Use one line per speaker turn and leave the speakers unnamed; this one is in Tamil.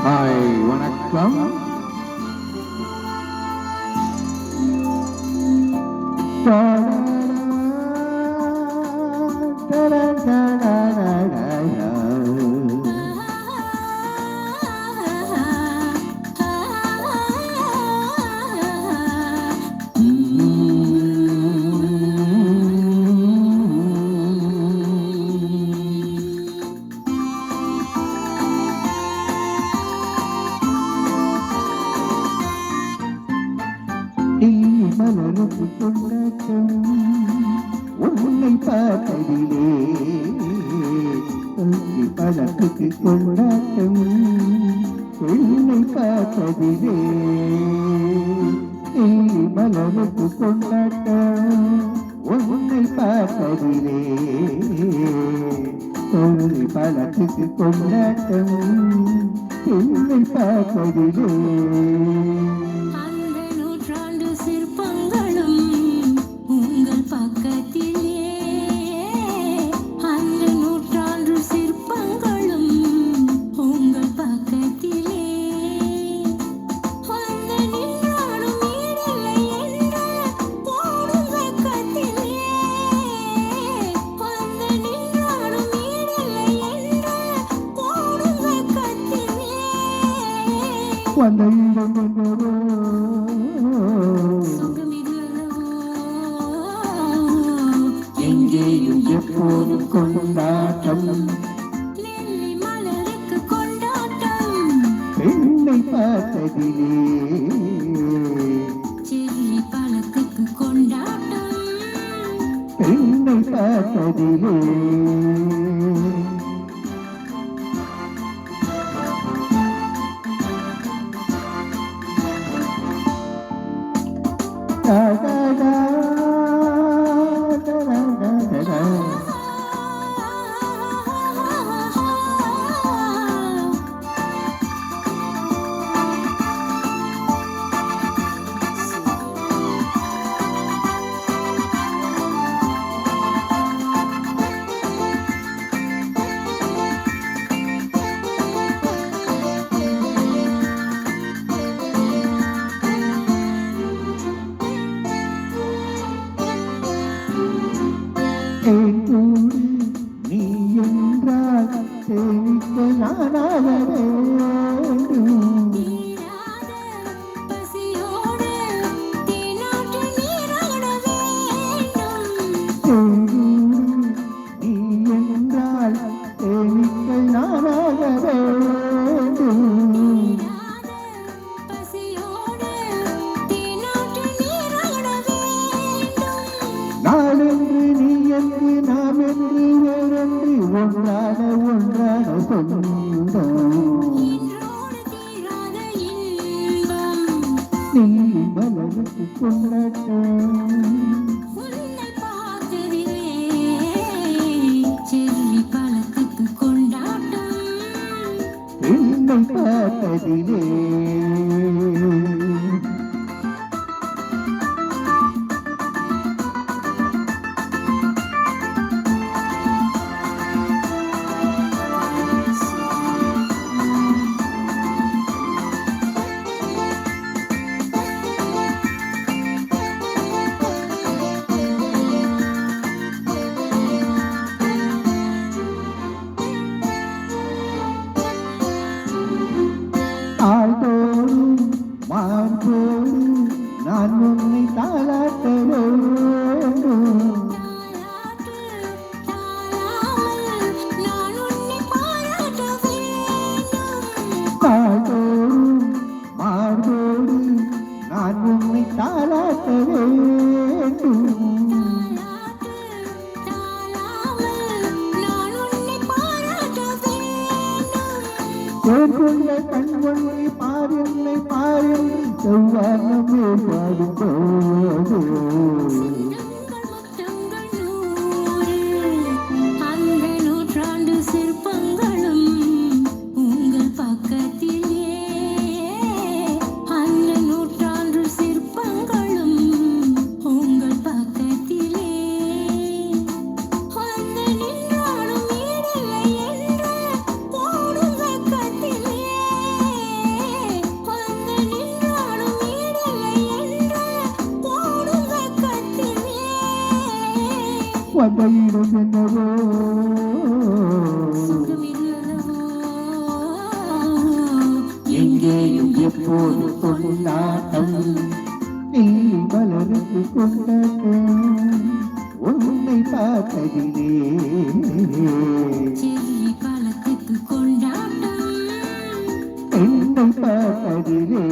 ஹாய் வணக்கம். மலருக்கு கொண்டாட்டம் உன்னை பார்த்ததிலே பழக்குக்கு கொண்டாட்டம் உன்னை பார்த்ததிலே மலருக்கு கொண்டாட்டம் உன்னை பார்த்ததிலே பழக்குக்கு கொண்டாட்டம் உன்னை பார்த்ததிலே எங்கேயும் எப்போதும் கொண்டாட்டம் மலருக்கு கொண்டாட்டம் பெண்ணை பார்த்ததிலே செல்லி பழக்குக்கு கொண்டாட்டம் பெண்ணை பார்த்ததிலே நீ என்றால் சேமிக்க நானாக நீ என்றால் சேமிக்க நானாக நாளென்று நீ என்று நாம் என்று வேறென்று ஒன்றான ஒன்றான சொந்தம் நீ மலருக்கு கொண்டாட்டம் செல்லி பழக்குக்கு கொண்டாட்டம் என்னை பார்த்ததிலே ஆள்தோறும் மார்போடு நான் உன்னை தாளாட்ட வேண்டும் ஆள்தோறும் மார்போடு நான் உன்னை தாளாட்ட வேண்டும் கொண்ட கண் ஒன்றை பாருன்னை பாருன்னு செவ்வானமே பாடும்போது அந்த நூற்றாண்டு சிற்பங்களும் உங்கள் பக்கத்திலே அந்த நூற்றாண்டு சிற்பங்களும் உங்கள் பக்கத்திலே அந்த நின்றாலும் ஈடில்லை என்ற போடும் வெக்கத்திலே
இடம் என்னவோ
சுகமிது அல்லவோ
எங்கேயும் எப்போது கொண்டாட்டம் நீ மலர்ந்து கொண்டாட்டம் உன்னை பார்த்ததிலே
செல்வி காலத்துக்கு கொண்டாட்டம்
என்னை பார்த்ததிலே